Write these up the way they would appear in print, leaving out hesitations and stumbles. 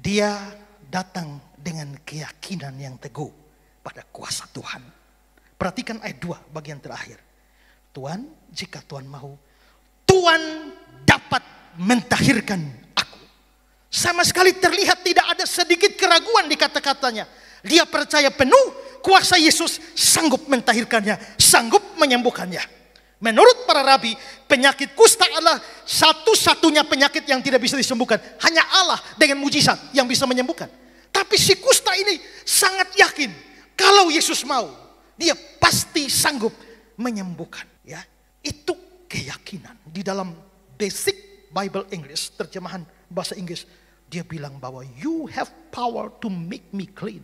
Dia datang dengan keyakinan yang teguh pada kuasa Tuhan. Perhatikan ayat 2 bagian terakhir. Tuhan, jika Tuhan mau, Tuhan dapat mentahirkan aku. Sama sekali terlihat tidak ada sedikit keraguan di kata-katanya. Dia percaya penuh kuasa Yesus sanggup mentahirkannya, sanggup menyembuhkannya. Menurut para rabi, penyakit kusta adalah satu-satunya penyakit yang tidak bisa disembuhkan. Hanya Allah dengan mujizat yang bisa menyembuhkan. Tapi si kusta ini sangat yakin kalau Yesus mau, dia pasti sanggup menyembuhkan. Ya, itu keyakinan. Di dalam Basic Bible English, terjemahan bahasa Inggris, dia bilang bahwa you have power to make me clean.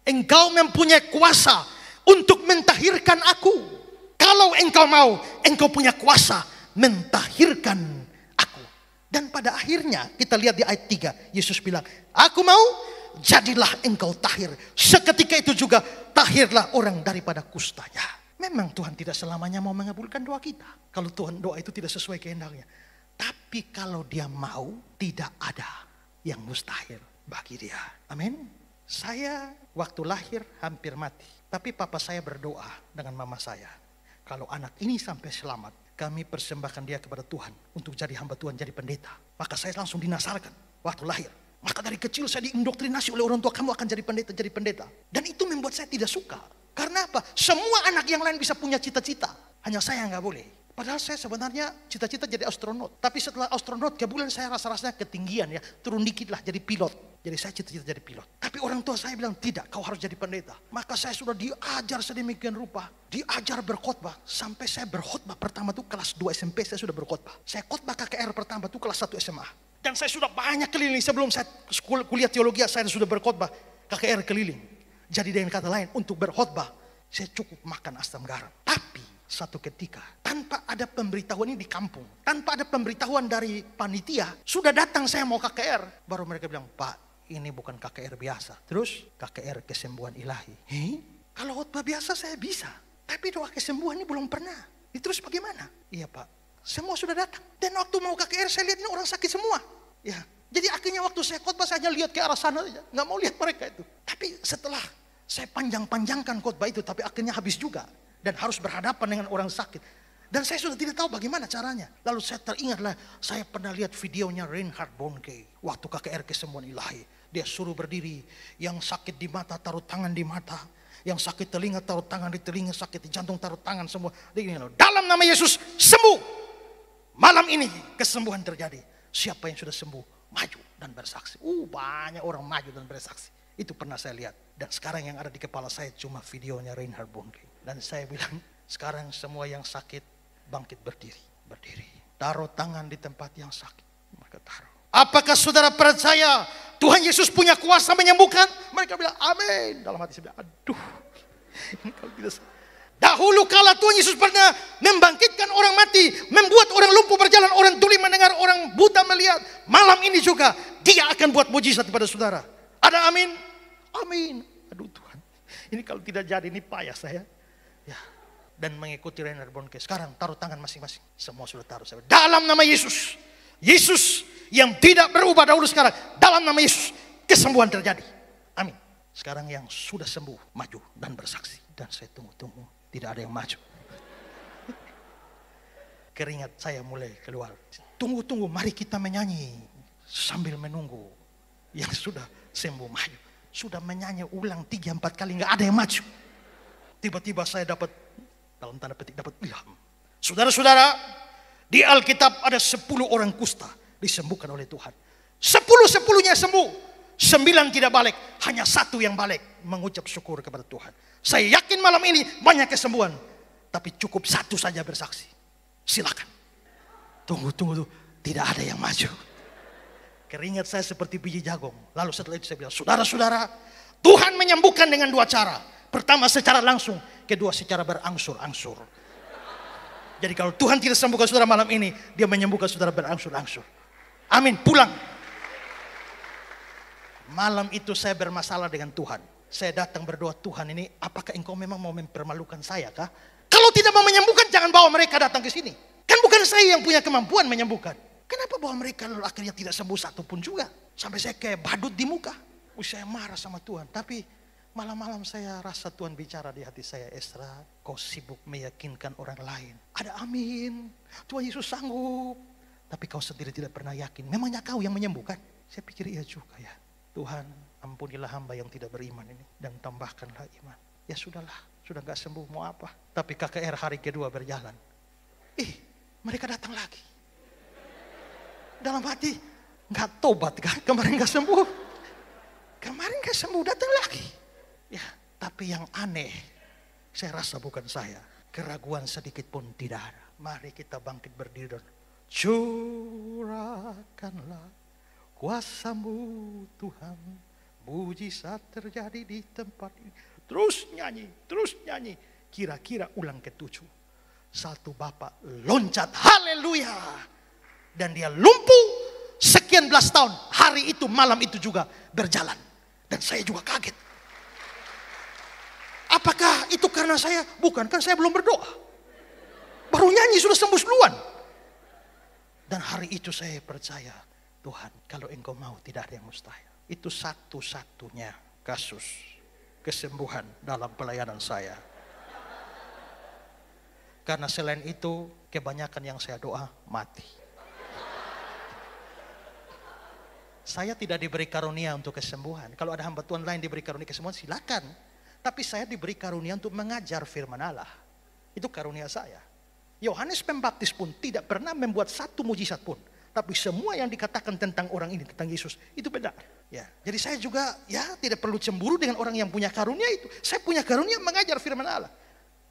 Engkau mempunyai kuasa untuk mentahirkan aku. Kalau engkau mau, engkau punya kuasa mentahirkan aku. Dan pada akhirnya kita lihat di ayat 3, Yesus bilang, aku mau, jadilah engkau tahir. Seketika itu juga tahirlah orang daripada kustanya. Memang Tuhan tidak selamanya mau mengabulkan doa kita kalau Tuhan doa itu tidak sesuai kehendaknya. Tapi kalau dia mau, tidak ada yang mustahil bagi dia. Amin. Saya waktu lahir hampir mati. Tapi papa saya berdoa dengan mama saya, kalau anak ini sampai selamat, kami persembahkan dia kepada Tuhan untuk jadi hamba Tuhan, jadi pendeta. Maka saya langsung dinasarkan waktu lahir. Maka dari kecil saya diindoktrinasi oleh orang tua, kamu akan jadi pendeta, jadi pendeta. Dan itu membuat saya tidak suka. Karena apa? Semua anak yang lain bisa punya cita-cita, hanya saya nggak boleh. Padahal saya sebenarnya cita-cita jadi astronot. Tapi setelah astronot ke bulan saya rasa-rasanya ketinggian ya. Turun dikit lah jadi pilot. Jadi saya cita-cita jadi pilot. Tapi orang tua saya bilang tidak, kau harus jadi pendeta. Maka saya sudah diajar sedemikian rupa. Diajar berkhotbah. Sampai saya berkhotbah pertama tuh kelas 2 SMP saya sudah berkhotbah. Saya khotbah KKR pertama tuh kelas 1 SMA. Dan saya sudah banyak keliling sebelum saya kuliah teologi, saya sudah berkhotbah KKR keliling. Jadi dengan kata lain, untuk berkhotbah saya cukup makan asam garam. Tapi satu ketika, tanpa ada pemberitahuan ini di kampung, tanpa ada pemberitahuan dari panitia, sudah datang saya mau KKR. Baru mereka bilang, Pak, ini bukan KKR biasa. Terus KKR kesembuhan ilahi. Kalau khotbah biasa saya bisa, tapi doa kesembuhan ini belum pernah. Terus bagaimana? Iya Pak, semua sudah datang. Dan waktu mau KKR saya lihat ini orang sakit semua. Ya, jadi akhirnya waktu saya khotbah saya hanya lihat ke arah sana saja, nggak mau lihat mereka itu. Tapi setelah saya panjang-panjangkan khotbah itu, tapi akhirnya habis juga. Dan harus berhadapan dengan orang sakit. Dan saya sudah tidak tahu bagaimana caranya. Lalu saya teringatlah, saya pernah lihat videonya Reinhard Bonnke. Waktu KKR kesembuhan ilahi. Dia suruh berdiri. Yang sakit di mata taruh tangan di mata. Yang sakit telinga taruh tangan di telinga. Sakit di jantung taruh tangan semua. Dalam nama Yesus sembuh. Malam ini kesembuhan terjadi. Siapa yang sudah sembuh maju dan bersaksi. Banyak orang maju dan bersaksi. Itu pernah saya lihat. Dan sekarang yang ada di kepala saya cuma videonya Reinhard Bonnke. Dan saya bilang, sekarang semua yang sakit bangkit berdiri. Berdiri. Taruh tangan di tempat yang sakit. Maka taruh. Apakah saudara percaya Tuhan Yesus punya kuasa menyembuhkan? Mereka bilang, amin. Dalam hati saya bilang, aduh. Dahulu kala Tuhan Yesus pernah membangkitkan orang mati. Membuat orang lumpuh berjalan. Orang tuli mendengar. Orang buta melihat. Malam ini juga dia akan buat mujizat kepada saudara. Ada amin? Amin. Aduh Tuhan. Ini kalau tidak jadi ini payah saya. Ya, dan mengikuti Reinhard Bonnke. Sekarang taruh tangan masing-masing. Semua sudah taruh. Dalam nama Yesus. Yesus yang tidak berubah dahulu sekarang. Dalam nama Yesus kesembuhan terjadi. Amin. Sekarang yang sudah sembuh maju dan bersaksi. Dan saya tunggu-tunggu. Tidak ada yang maju. Keringat saya mulai keluar. Tunggu-tunggu, mari kita menyanyi. Sambil menunggu yang sudah sembuh maju. Sudah menyanyi ulang 3-4 kali. Gak ada yang maju. Tiba-tiba saya dapat, dalam tanda petik, dapat ilham. Saudara-saudara, di Alkitab ada 10 orang kusta disembuhkan oleh Tuhan. 10-10-nya sembuh. 9 tidak balik. Hanya 1 yang balik mengucap syukur kepada Tuhan. Saya yakin malam ini banyak kesembuhan. Tapi cukup 1 saja bersaksi. Silakan. Tunggu. Tidak ada yang maju. Keringat saya seperti biji jagung. Lalu setelah itu saya bilang, saudara-saudara, Tuhan menyembuhkan dengan 2 cara. Pertama secara langsung, kedua secara berangsur-angsur. Jadi kalau Tuhan tidak sembuhkan saudara malam ini, dia menyembuhkan saudara berangsur-angsur. Amin, pulang. Malam itu saya bermasalah dengan Tuhan. Saya datang berdoa, Tuhan ini apakah engkau memang mau mempermalukan saya kah? Kalau tidak mau menyembuhkan, jangan bawa mereka datang ke sini. Kan bukan saya yang punya kemampuan menyembuhkan. Kenapa bawa mereka lalu akhirnya tidak sembuh 1 pun juga? Sampai saya kayak badut di muka. Saya marah sama Tuhan. Tapi malam-malam saya rasa Tuhan bicara di hati saya, Esra, kau sibuk meyakinkan orang lain. Ada amin, Tuhan Yesus sanggup. Tapi kau sendiri tidak pernah yakin. Memangnya kau yang menyembuhkan? Saya pikir iya juga ya. Tuhan, ampunilah hamba yang tidak beriman ini. Dan tambahkanlah iman. Ya sudahlah, sudah gak sembuh, mau apa. Tapi KKR hari kedua berjalan. Mereka datang lagi. Dalam hati, gak tobat kan? Kemarin gak sembuh. Kemarin gak sembuh, datang lagi. Ya, tapi yang aneh, saya rasa bukan saya. Keraguan sedikit pun tidak ada. Mari kita bangkit berdiri dan curahkanlah kuasa-Mu Tuhan. Mujizat terjadi di tempat ini. Terus nyanyi. Kira-kira ulang ke-7. Satu bapak loncat, haleluya. Dan dia lumpuh sekian belas tahun. Hari itu, malam itu juga berjalan. Dan saya juga kaget. Apakah itu karena saya? Bukan, kan saya belum berdoa. Baru nyanyi sudah sembuh duluan. Dan hari itu saya percaya, Tuhan, kalau Engkau mau tidak ada yang mustahil. Itu satu-satunya kasus kesembuhan dalam pelayanan saya. Karena selain itu, kebanyakan yang saya doa mati. Saya tidak diberi karunia untuk kesembuhan. Kalau ada hamba Tuhan lain diberi karunia kesembuhan, silakan. Tapi saya diberi karunia untuk mengajar firman Allah. Itu karunia saya. Yohanes Pembaptis pun tidak pernah membuat satu mujizat pun. Tapi semua yang dikatakan tentang orang ini, tentang Yesus, itu benar. Ya, jadi saya juga tidak perlu cemburu dengan orang yang punya karunia itu. Saya punya karunia mengajar firman Allah.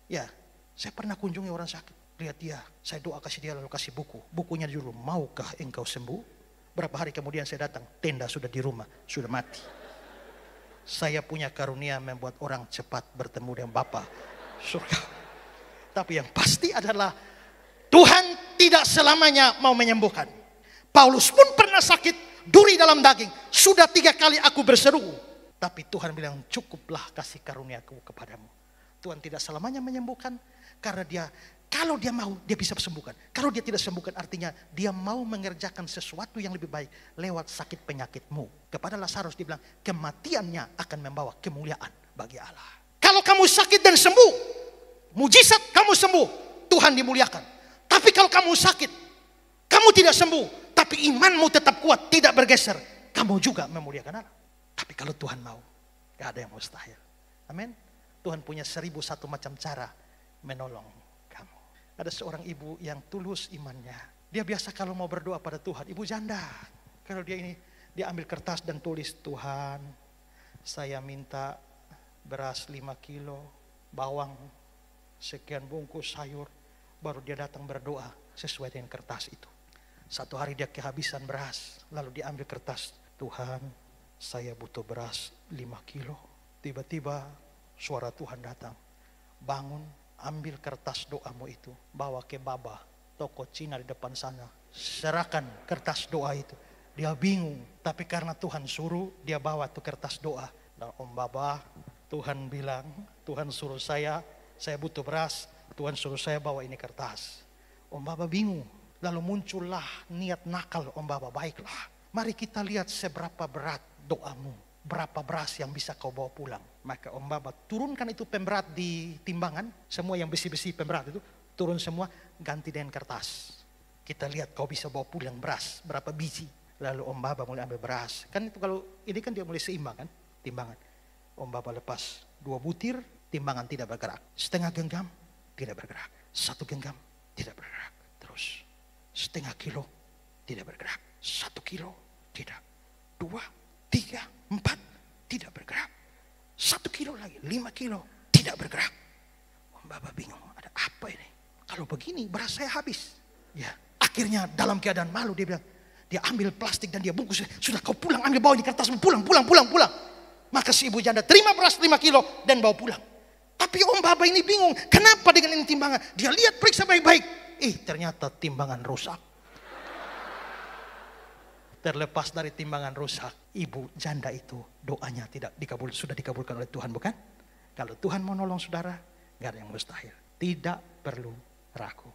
Ya, saya pernah kunjungi orang sakit. Lihat dia, saya doa kasih dia lalu kasih buku. Bukunya dulu, maukah engkau sembuh? Berapa hari kemudian saya datang, tenda sudah di rumah, sudah mati. Saya punya karunia membuat orang cepat bertemu dengan Bapa surga. Tapi yang pasti adalah Tuhan tidak selamanya mau menyembuhkan. Paulus pun pernah sakit, duri dalam daging. Sudah 3 kali aku berseru. Tapi Tuhan bilang, cukuplah kasih karuniaku kepadamu. Tuhan tidak selamanya menyembuhkan. Karena dia, kalau dia mau, dia bisa sembuhkan. Kalau dia tidak sembuhkan, artinya dia mau mengerjakan sesuatu yang lebih baik lewat sakit penyakitmu. Kepada Lazarus dibilang, kematiannya akan membawa kemuliaan bagi Allah. Kalau kamu sakit dan sembuh, mujizat kamu sembuh, Tuhan dimuliakan. Tapi kalau kamu sakit, kamu tidak sembuh, tapi imanmu tetap kuat, tidak bergeser, kamu juga memuliakan Allah. Tapi kalau Tuhan mau, gak ada yang mustahil. Amin. Tuhan punya 1001 macam cara menolong kamu. Ada seorang ibu yang tulus imannya. Dia biasa kalau mau berdoa pada Tuhan, ibu janda. Kalau dia ambil kertas dan tulis, Tuhan, saya minta beras 5 kilo, bawang sekian bungkus sayur. Baru dia datang berdoa sesuai dengan kertas itu. Satu hari dia kehabisan beras, lalu dia ambil kertas, Tuhan, saya butuh beras 5 kilo. Tiba-tiba suara Tuhan datang, bangun, ambil kertas doamu itu, bawa ke Baba, toko Cina di depan sana, serahkan kertas doa itu. Dia bingung, tapi karena Tuhan suruh, dia bawa tuh kertas doa. Dan Om Baba, Tuhan bilang, Tuhan suruh saya butuh beras, Tuhan suruh saya bawa ini kertas. Om Baba bingung, lalu muncullah niat nakal Om Baba, baiklah, mari kita lihat seberapa berat doamu, berapa beras yang bisa kau bawa pulang. Maka Om Baba turunkan itu pemberat di timbangan, semua yang besi-besi pemberat itu turun semua, ganti dengan kertas. Kita lihat kau bisa bawa pulang beras berapa biji. Lalu Om Baba mulai ambil beras. Kan itu kalau ini kan dia mulai seimbang kan, timbangan. Om Baba lepas 2 butir, timbangan tidak bergerak. Setengah genggam tidak bergerak. 1 genggam tidak bergerak. Terus setengah kilo tidak bergerak. 1 kilo tidak. 2, 3, 4 tidak bergerak. 1 kilo lagi, 5 kilo tidak bergerak. Om Baba bingung, ada apa ini? Kalau begini beras saya habis. Ya, akhirnya dalam keadaan malu dia bilang, dia ambil plastik dan dia bungkus. Sudah kau pulang, ambil bawa di kertasmu, pulang. Maka si ibu janda terima beras 5 kilo dan bawa pulang. Tapi Om Baba ini bingung, kenapa dengan ini timbangan? Dia lihat periksa baik-baik. Ternyata timbangan rusak. Terlepas dari timbangan rusak, ibu janda itu doanya tidak sudah dikabulkan oleh Tuhan, bukan? Kalau Tuhan mau nolong saudara, gak ada yang mustahil. Tidak perlu ragu.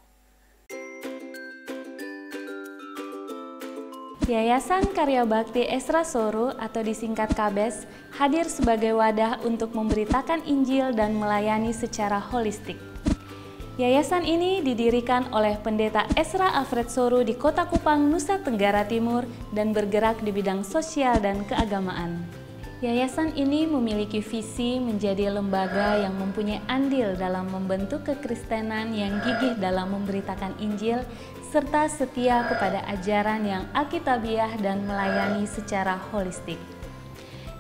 Yayasan Karya Bakti Esra Soru atau disingkat KABES hadir sebagai wadah untuk memberitakan Injil dan melayani secara holistik. Yayasan ini didirikan oleh Pendeta Esra Alfred Soru di Kota Kupang, Nusa Tenggara Timur dan bergerak di bidang sosial dan keagamaan. Yayasan ini memiliki visi menjadi lembaga yang mempunyai andil dalam membentuk kekristenan yang gigih dalam memberitakan Injil serta setia kepada ajaran yang alkitabiah dan melayani secara holistik.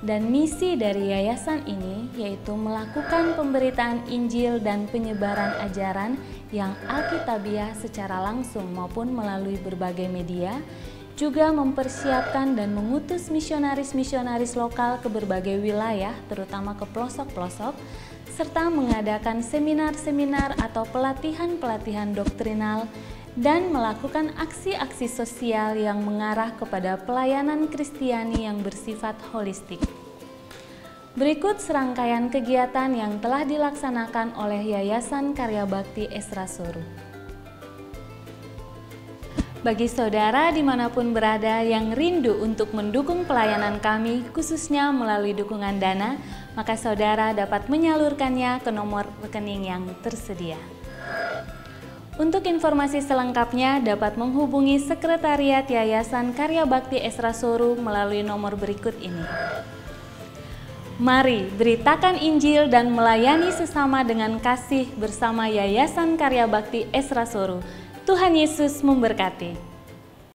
Dan misi dari yayasan ini yaitu melakukan pemberitaan Injil dan penyebaran ajaran yang alkitabiah secara langsung maupun melalui berbagai media, juga mempersiapkan dan mengutus misionaris-misionaris lokal ke berbagai wilayah, terutama ke pelosok-pelosok, serta mengadakan seminar-seminar atau pelatihan-pelatihan doktrinal, dan melakukan aksi-aksi sosial yang mengarah kepada pelayanan Kristiani yang bersifat holistik. Berikut serangkaian kegiatan yang telah dilaksanakan oleh Yayasan Karya Bakti Esra Soru. Bagi saudara dimanapun berada yang rindu untuk mendukung pelayanan kami, khususnya melalui dukungan dana, maka saudara dapat menyalurkannya ke nomor rekening yang tersedia. Untuk informasi selengkapnya dapat menghubungi Sekretariat Yayasan Karya Bakti Esra Soru melalui nomor berikut ini. Mari beritakan Injil dan melayani sesama dengan kasih bersama Yayasan Karya Bakti Esra Soru. Tuhan Yesus memberkati.